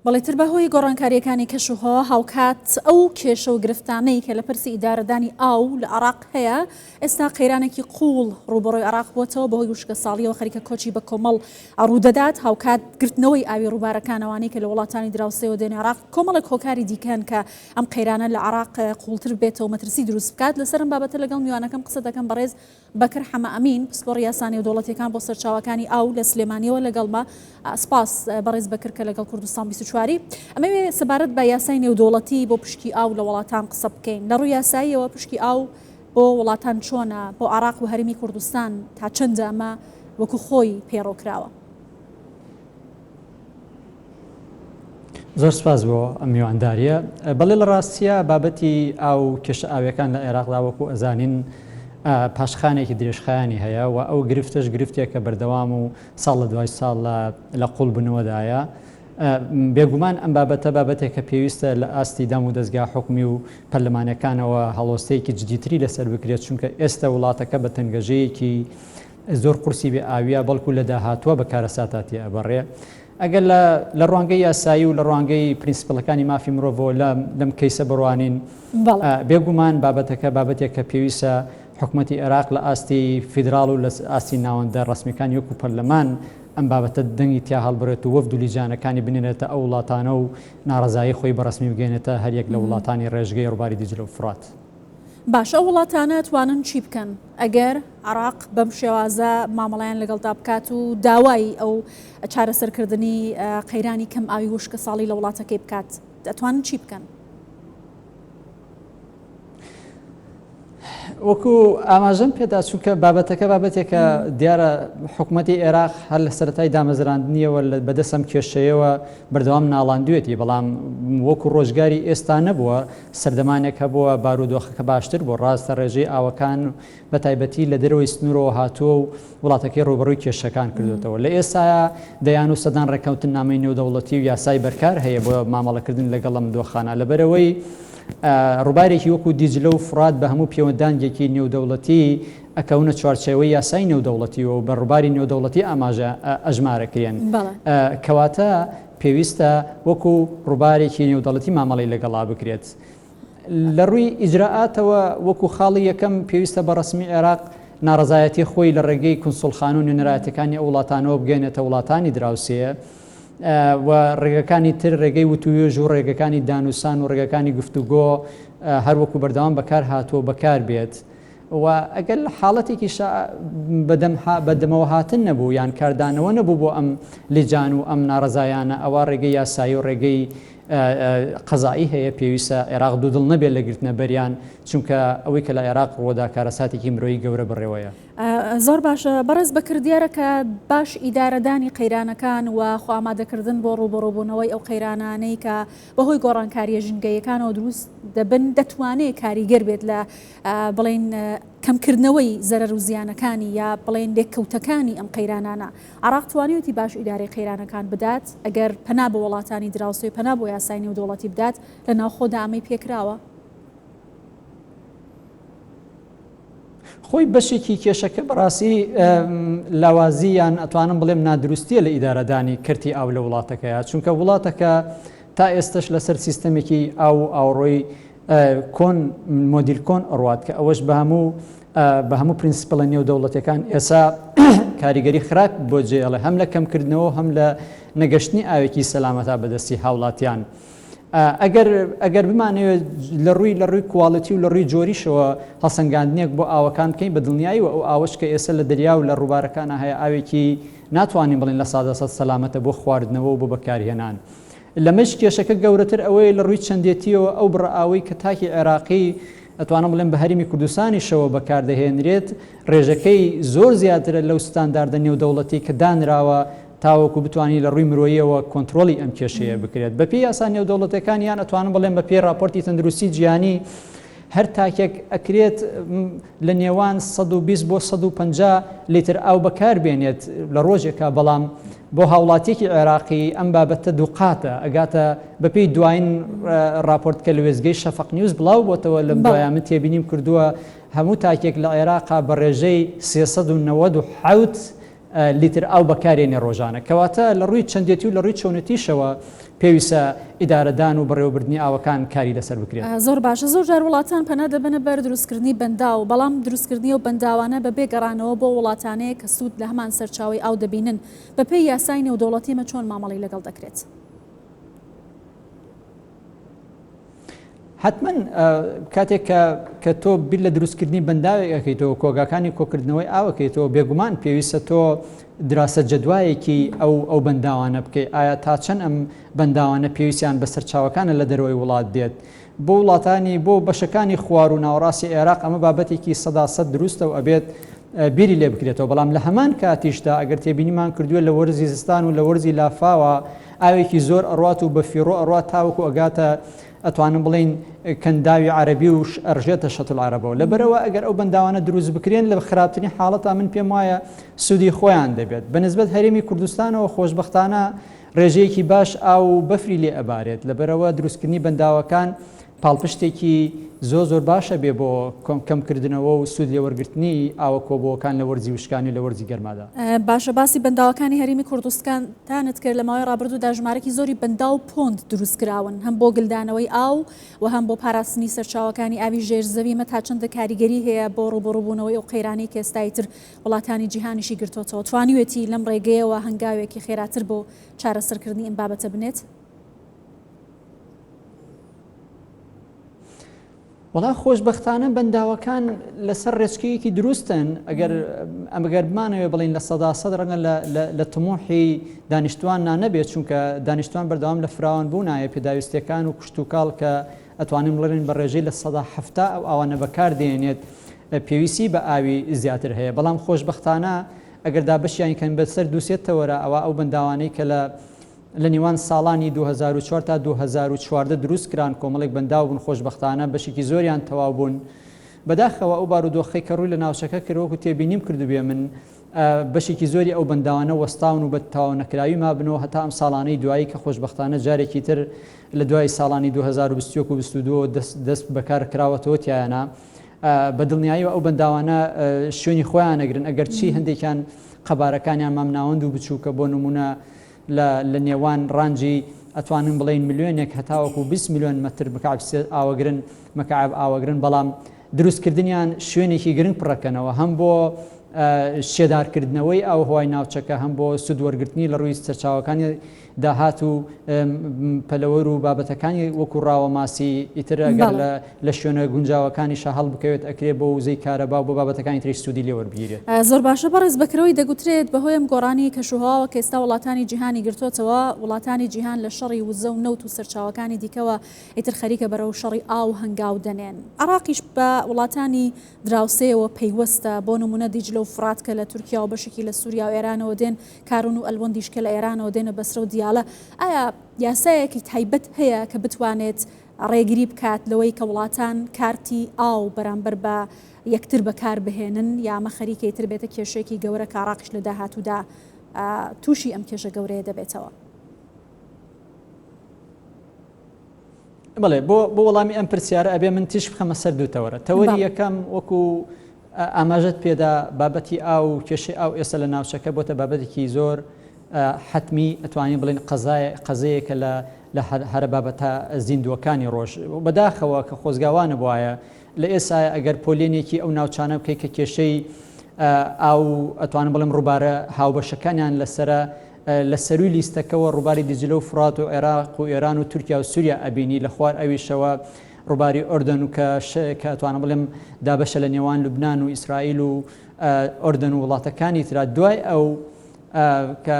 بەڵێتر بەهۆی گۆڕانکاریەکانی کەشوهۆ هاوکات ئەو کێشە و گرفتانەی کە لە پرسی ئیدارەدانی ئاو لە عراق هەیە ئێستا قەیرانێکی قوڵ ڕوبەڕۆی عراق بووەتەوە بەهۆی وشکە ساڵیەوە خەریکە کۆچی بە کۆمەڵ ڕوودەدات هاوکات گرتنەوەی ئاوی ڕووبارەکانەوانەی کە لە وڵاتانی دراوسێەوە دێن عراق کۆمەڵێک هۆکاری دیکەن کە ئەم قەیرانە لە عراق قوڵتر بێتەوە مەترسی دروست بکات لەسەرم بابەتە لەگەڵ میوانەکەم قسە دەکەم بەڕێز بەکر حەمە ئەمین پسپۆڕی یاسانی و دەوڵەتیەکان بۆ سەرچاوەکانی ئاو لە سلێمانیەوە لەگەڵمە سپاس بەڕێز بەکر کە لەگەڵ کوردستان 24 ئەمەوێ سەبارەت بە یاسای نێودەوڵەتی بۆ پشکی ئاو لە وڵاتان قسە بکەین لە ڕووی یاساییەوە پشکی ئاو بۆ وڵاتان چۆنە بۆ عراق و هەرمی کوردستان تا چەندە ئەمە وەکو خۆی پێڕۆکراوە. زۆر سپاس بۆ ئەم میوانداریە بەڵێ لە ڕاستیە بابەتی ئاو کێشە ئاویەکان لە عێراقدا وەکو ئەزانین پاشخانێکی درێژخایانی هەیە و ئەو گرفتش گرفتێک کە بەردەوام و ساڵ لە دوای ساڵ لە قوڵ بنەوەدایە بێگومان ئەم بابەتە بابەتێک کە پێویستە لە ئاستی دام و دەستگا حکومی و پەرلەمانەکانەوە هەڵۆستەیەکی جدیتری لەسەر بکرێت چونکە ئێستا وڵاتەکە بە تەنگەژەیەکی زۆر قورسی بێ ئاویە بەڵکو لە داهاتووە بە کارەساتاتی ئەبڕێ ئەگەر لە ڕوانگەی یاسایی و لە ڕوانگەی پرینسپلەکانی مافی مرۆڤەوە لەم کەیسە بڕوانین بێگومان بابەتەکە بابەتێک کە پێویستە حکوومەتی عێراق لە ئاستی فیدراڵ و لە ئاستی ناوەندە ڕسمیەکانی وەکو پەرلەمان ئەم بابەتە دەنگی تیا هەڵبرێت و وەفد و لیجانەکانی بنێنێتە ئەو وڵاتانە و ناڕزایی خۆی بەڕسمی بگەێنێتە هەریەک لە وڵاتانی ڕێژگەی ڕووباری دیجلە و فرات. باش ئەو وڵاتانە توانن چی بکەن ئەگەر عراق بەم شێوازە مامەڵیان لەگەڵدا بکات و داوای ئەو چارەسەرکردنی قەیرانی کەم ئاوی وشکە ساڵی لە وڵاتەکەی بکات دەتوانن چی بکەن؟ وەکو ئاماژەم پێدا چونکە بابەتەکە بابەتێکە دیارە حکوومەتی عێراق هەر لە سەرەتای دامەزراندنیەوە بەدەستم کێشەیەوە بەردەوام ناڵاندوێتی بەڵام وەکو ڕۆژگاری ئێستا نەبووە سەردەمانێک هەبووە بارودۆخەکە باشتر بۆ ڕاستە ڕێژەی ئاوەکان بە تایبەتی لە دەرەوەی سنوورەوە هاتووە و وڵاتەکەی ڕوبەڕووی کێشەکان کردوێتەوە لە ئێستاە دەیان و سەدان ڕێکەوتن نامەی نێودەوڵەتی و یاسای بەرکار هەیە بۆ مامەڵەکردن لەگەڵ ئەم دۆخانە لەبەرەوەی ڕووبارێکی وەکو دیجلە و فرات بە هەموو پەیوەندانێکی نێودەوڵەتی ئەکەونە چوارچێوەی یاسای نێودەوڵەتی و بە ڕووباری نێودەوڵەتی ئاماژە ئەژمارەکرێن کەواتە پێویستە وەکو ڕووبارێکی نێودەوڵەتی مامەڵی لەگەڵا بکرێت لە ڕووی ئیجراءاتەوە وەکو خاڵی یەکەم پێویستە بە ڕسمی عێراق ناڕزایەتی خۆی لە ڕێگەی کنسوڵخان و نوێنەرایەتەکانی ئەو وڵاتانەوە بگەێنێتە وڵاتانی دراوسێ و ڕێگەکانی تر ڕێگەی وتوێژ و ڕێگەکانی دانووسان و ڕێگەکانی گفتوگۆ هەروەکو بەردەوام بەکار هاتووە بەکار بێت و ئەگەر حاڵەتێکی بەدەمەوە هاتن نەبوو یان کاردانەوە نەبوو بۆ ئەم لیجان و ئەم ناڕزایانە ئەوە ڕێگەی یاسایی و ڕێگەی قەزایی هەیە پێویستە عێراق دوودڵ نەبێت لە گرتنە بەریان چونکە ئەوەی کە لە عێراق ڕۆدا کارەساتێکی مرۆیی گەورە بڕێوەیە. زۆر باشە بەڕێز بەکردیارەکە باش ئیدارەدانی قەیرانەکان و خۆ ئامادەکردن بۆ ڕوبەڕۆبوونەوەی ئەو قەیرانانەی کە بەهۆی گۆڕانکاریە ژنگەیەکانەوە دروست دەبن دەتوانێت کاریگەر بێت لە بڵێن کەمکردنەوەی زەرەر و زیانەکانی یا بڵێن لێککەوتەکانی ئەم قەیرانانە عراق توانیوتی باش ئیدارەی قەیرانەکان بدات ئەگەر پەنا بە وڵاتانی دراوسێ پەنا بۆ یاسای نێودەوڵەتی بدات لە ناوخۆدا ئەمەی پێکراوە. خۆی بەشێکی کێشەکە بەڕاستی لاوازیان ئەتوانم بڵێم نادروستیە لە ئیدارەدانی کردی ئاو لە وڵاتەکەیە چونکە وڵاتەکە تا ئێستش لەسەر سیستەمێکی ئاو ئاوڕۆی کۆن مۆدیل کۆن ئەڕوات کە ئەوەش بە هەموو پرینسپڵە نێودەوڵەتەکان ئێسا کاریگەری خراپ بۆ جێڵێ هەم لە کەمکردنەوە هەم لە نەگەشتنی ئاوێکی سەلامەتا بەدەستی هاوڵاتیان. ئەگەر بمانەوێت لە ڕووی کوواڵەتی و لە ڕووی جۆریشەوە هەڵسەنگاندنێک بۆ ئاوەکان بکەین بە دڵنیایی و ئەو ئاوەش کە ئێستا لە دەریا و لە ڕووبارەکانە هەیە ئاوێکی ناتوانین بڵین لە سادەسەد سەلامەتە بۆ خواردنەوە و بۆ بەکارهێنان. لەمەش کێشەکە گەورەتر ئەوەیە لە ڕووی چەندێتیەوە ئەو بڕئاوی کە تاکی عێراقی ئەتوانم بڵێن بە هەرمی کوردستانیشەوە بەکاردەهێنرێت ڕێژەکەی زۆر زیاترە لەو ستانداردە نێودەوڵەتی کە دانراوە تاوەکو بتوانانی لە ڕووی مرۆییەوە کۆنتترۆلی ئەم کێشەیە بکرێت بە پێی یاسا نێودەوڵەتەکان یان ئەتوانم بڵێن بە پێی راپۆرتی تەندروستی جیهانی هەر تاکێک ئەکرێت لە نێوان 120 بۆ 150 لیتر ئاو بەکاربێنێت لە ڕۆژێکە بەڵام بۆ هاوڵاتێکی عێراقی ئەم بابەتە دووقاتە ئەگاتە بەپێی دوایین راپۆرت کە لە وێزگەی شەفەق نیوز بڵاو بۆتەوە لە دوایە من تێبینیم کردووە هەموو تاکێک لە عێراقا بە ڕێژەی 397 لیتر ئاو بەکارێنێ ڕۆژانە کەواتە لە ڕووی چەندێتی و لە ڕووی چۆنەتیشەوە پێویستە ئیدارەدان و بەڕێوەبردننی ئاوەکان کاری لەسەر بکرێت. زۆر باشە زۆر جار وڵاتان پەنا دەبنە بەر دروستکردنی بەنداو بەڵام دروستکردنی و بەنداوانە بە بێگەڕانەوە بۆ وڵاتانەیە کە سوود لە هەمان سەرچاوی ئاو دەبینن بەپێی یاسای نێودەوڵەتیمە چۆن مامەڵی لەگەڵ دەکرێت. حتمما کاتێک کە تۆ بیر لە دروستکردنی بەنداوێک ئەەکەیتەوە کۆگاکانی کۆکردنەوەی ئاوەکەیتەوە بێگومان پێویستە تۆ دراسە جەدوایەکی ئەو بەنداوانە بکەیت ئایا تا چەند ئەم بەنداوانە پێویستیان بە سەرچاوەکانە لە دەرەوەی وڵات دێت بۆ وڵاتانی بۆ بەشەکانی خوار و ناوەڕاستی عێراق ئەمە بابەتێکی 100% دروستە و ئەبێت بیری لێ بکرێتەوە بەڵام لە هەمان کاتیشدا ئەگەر تێبینیمان کردووە لە وەرزی زستان و لە وەرزی لافاوە ئاوێکی زۆر ئەڕات و بە فیڕۆ ئەڕات تاوەکو ئەگاتە ئەتوانم بڵین کەنداوی عەرەبی و ئەڕژێتە شەتڵ عەرەبەوە لەبەرەوە ئەگەر ئەو بەنداوانە دروست بکرێن لە خراپترین حاڵەتا من پێم وایە سوودی خۆیان دەبێت بەنسبەت هەرێمی کوردستانەوە خۆشبەختانە ڕێژەیەکی باش ئاو بەفری لێ ئەبارێت لەبەرەوە دروستکردنی بەنداوەکان پاڵپشتێکی زۆر باشە بێ بۆ کەمکردنەوە و سوود لێوەرگرتنی ئاوە کۆبووەکان لە وەرزی وشکانی لە وەرزی گەرمادا. باشە باسی بەنداوەکانی هەرێمی کوردستانتانت کرد لە ماوەی ڕابردوودا ژمارەی زۆری بەنداو پۆند دروستکراون هەم بۆ گلدانەوەی ئاو و هەم بۆ پاراستنی سەرچاوەکانی ئاوی ژێرزەوی مە تا چەندە کاریگەری هەیە بۆ ڕوبڕووبوونەوەی ئەو قەیرانی کە ئێستای تر وڵاتانی جیهانیشی گرتوتەوە توانیوێتی لەم ڕێگەیەوە هەنگاوێکی خێراتر بۆ چارەسەرکردنی ئەم بابەتە بنێت. وڵا خۆشبەختانە بەنداوەکان لەسەر ڕێچکەیەکی دروستن ئەگەر بمانەوێ بڵین لە 100% ڕەنگە لە تموحی دانیشتوان نانەبێت چونکە دانیشتوان بەردەوام لە فراوان بوو نایە پێداویستەکان و کشت و کاڵ کە ئەتوانین بڵێن بە ڕێژەی لە 170 ئەو ئاوانە بەکار دێنێت پێویستی بە ئاوی زیاتر هەیە بەڵام خۆشبەختانە ئەگەر دابشیان کەن بەسەر دووسێتەوەرە ئەوە ئەو بەنداوانەی کە لە نێوان ساڵانی 2004 تا 2014 دروست کران کۆمەڵێک بەنداو بوون خۆشبەختانە بەشێکی زۆریان تەواو بوون بەداخەوە ئەو بارودۆخەی کە ڕووی لە ناوچەکە کردوەکو تێبینیم کردوبێ من بەشێکی زۆری ئەو بەنداوانە وەستاون و بە تەواو نەکراوی ما بنەوە هەتا ئەم ساڵانەی دوایی کە خۆشبەختانە جارێکی تر لە دوای ساڵانی 2021 و 2022 دەست بەکار کراوەتەوە تیایانە بە دڵنیاییەوە ئەو بەنداوانە شوێنی خۆیان نەگرن ئەگەر چی هەندێکیان قەبارەکانیان مامناوەند و بچووکە بۆ نمونە لە نێوان ڕانجی ئەتوانن بڵین ملیۆنێک هەتاوەکو 20 میلیۆن مەتر مەکعب ئاوەگرن بەڵام دروستکردنیان شوێنێکی گرنگ پڕەکەنەوە هەم بۆ شێدارکردنەوەی ئەو هۆی ناوچەکە هەم بۆ سودوەرگرتنی لە ڕووی سەرچاوەکانی داهات و پەلەوەر و بابەتەکانی وەکو ڕاوە ماسی ئیتر ئەگەر لە شوێنە گونجاوەکانی شەهەڵ بکەوێت ئەکرێ بۆ وزەی کارەبا بۆ بابەتەکانی تری سوودی لێوەربگیرێت. زۆر باشە بەڕێز بەکرەوەی دەگوترێت بەهۆی ئەم گۆڕانی کەشوهاوە کە ئێستا وڵاتانی جیهانی گرتوتەوە وڵاتانی جیهان لە شەڕی وزە و نەوت و سەرچاوەکانی دیکەوە ئیتر خەریکە بەرەو شەڕی ئاو هەنگاو دەنێن. عێراقیش بە وڵاتانی دراوسەیەوە پەیوەستە بۆ نمونە دیجلە و فرات کە لە تورکیا و بەشێکی لە سووریا و ئێرانەوە دێن کارون و ئەلوەندیش کە لە ئێرانەوە دێنە بەسرە و دیالە ئایا یاسایەکی تایبەت هەیە کە بتوانێت ڕێگری بکات لەوەی کە وڵاتان کارتی ئاو بەرامبەر بە یەکتر بەکار بهێنن یامە خەریکەی تر بێتە کێشێکی گەورە کە عێراقیش لە داهاتوودا تووشی ئەم کێشە گەورەیە دەبێتەوە. بڵێ بۆ وەڵامی ئەم پرسیارە ئەبێ من تیش بخەمە سەر دووتەوەرە تەوەری یەکەم وەکو ئاماژەت پێدا بابەتی ئاو و کێشەی ئاو ئێستا لە ناوچەکە بۆتە بابەتێکی زۆر حتمی ئەتوانین بڵین قەزەیەکە لە هەرە بابەتە زیندوەکانی ڕۆژ بەداخەوە کە خۆزگاوانە بواە لە ئێستا ئەگەر پۆلێنێکی ئەو ناوچانە بکەی کە کێشەی ئاو ئەتوانم بڵم ڕووبارە هاوبەشەکانیان لە سەروی لیستەکەەوە ڕووباری دیجلە و فرات و عێراق و ئێران و تورکیا و سووریا ئەبینی لە خوار ئەویشەوە ڕووباری ئۆردن و کە ئەتوانم بڵێم دابەشە لە نێوان لوبنان و ئیسرائیل و ئۆردن و وڵاتەکانی ترا دوای ئەو کە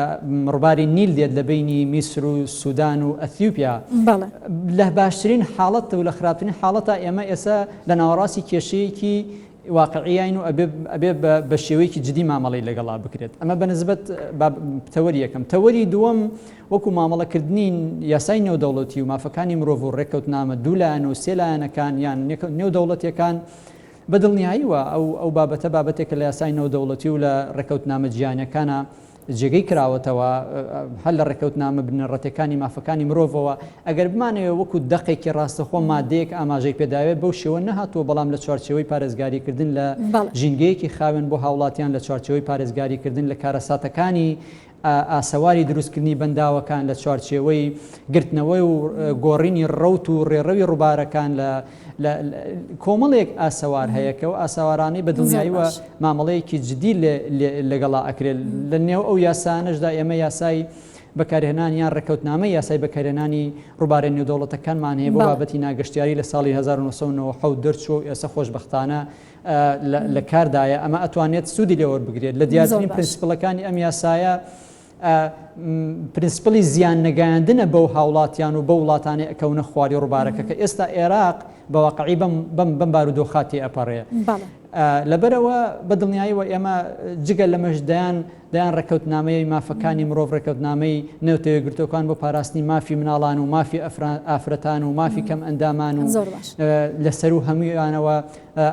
ڕووباری نیل دێت لە بینی میسر و سوودان و ئەثیوپیا لە باشترین حاڵەت و لە خراپترین حاڵەتە ئێمە ئێستا لە ناوەڕاستی کێشەیەکی واقعیین و ئەبێ بە شێوەیەکی جدی مامەڵی لەگەڵا بکرێت ئەمە بەنسبەت تەوەری یەکەم تەوەری دووەم وەکو مامەڵەکردنی یاسای نێودەوڵەتی و مافەکانی مرۆڤ و ڕێکەوتنامە دوولایەن و سێلایەنەکان یان نێودەوڵەتیەکان بەدڵنیاییوە ئەو بابەتە بابەتێکە لە یاسای نێودەوڵەتی و لە ڕێکەوتنامە جیهانیەکانە جێگەی کراوەتەوە هەر لە ڕێکەوتنامە بنەڕەتەکانی مافەکانی مرۆڤەوە ئەگەر بمانەوە وەکو دەقێکی ڕاستەخۆ مادەیەک ئاماژەی پێداوێت بەو شێوە نەهاتووە بەڵام لە چوارچێوەی پارێزگاریکردن لە ژینگەیەکی خاوێن بۆ هاوڵاتیان لە چوارچێوەی پارێزگاریکردن لە کارەساتەکانی ئاسەواری دروستکردنی بەنداوەکان لە چوارچێوەی گرتنەوەی و گۆڕینی ڕەوت و ڕێڕەوی ڕووبارەکان لە کۆمەڵێک ئاسەوار هەیە کە و ئاساوارانەی بە دڵنیاییوە مامەڵەیەکی جدی لەگەڵا ئەکرێت لە نێو ئەو یاسانەشدا ئێمە یاسای بەکارهێنانیان ڕێکەوتنامە یاسای بەکارهێنانی ڕووبارە نێودەوڵەتەکان هەیە بۆ بابەتی ناگەشتیاری لە ساڵی 1990 دەرچوو ئێستا خۆشبەختانە لە کاردایە ئەمە ئەتوانێت سوودی لێوە بگرێت لە دیارترین پرینسپڵەکانی ئەم یاسایە پرینسپڵی زیان نەگەیاندنە بەو هاوڵاتیان و بە وڵاتانی ئەکەونە خواری ڕووبارەکە کە ئێستا عێراق بەواقعی بەم بارودۆخاتی ئەپەڕێ لەبەرەوە بەدڵنیاییەوە ئێمە جگە لەمەش دەیان ڕێکەوتنامەی مافەکانی مرۆڤ ڕێکەوتنامەی نێوتەوەی گرتوەکان بۆ پاراستنی مافی مناڵان و مافی ئافرەتان و مافی کەم ئەندامان و لەسەر و هەموویانەوە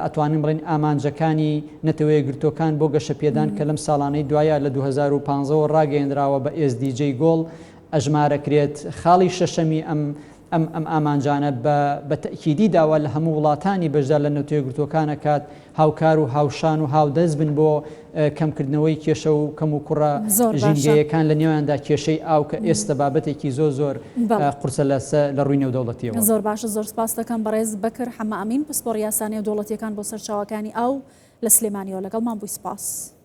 ئەتوانین بڵین ئامانجەکانی نەتەوەی گرتوەکان بۆ گەشە پێدان کە لەم ساڵانەی دوایە لە 2015 ڕاگەیەندراوە بە SDG گۆڵ ئەژمارەکرێت خاڵی شەشەمی ئەم ئامانجانە بە تەکیدی داوا لە هەموو وڵاتانی بەشدار لە نەوتەوەی گرتوەکانە کات هاوکار و هاوشان و هاودەست بن بۆ کەمکردنەوەی کێشە و کەم و کوڕە ژینگەیەکان لە نێواندا کێشەی ئاو کە ئێستا بابەتێکی زۆر قورسە لە ڕووی نێودەوڵەتیەوە. زۆر باشە، زۆر سپاس دەکەم بەڕێز بەکر حەمە ئەمین پسپۆڕ یاسا نێودەوڵەتیەکان بۆ سەرچاوەکانی ئاو لە سلێمانیەوە لەگەڵمان بووی. سپاس.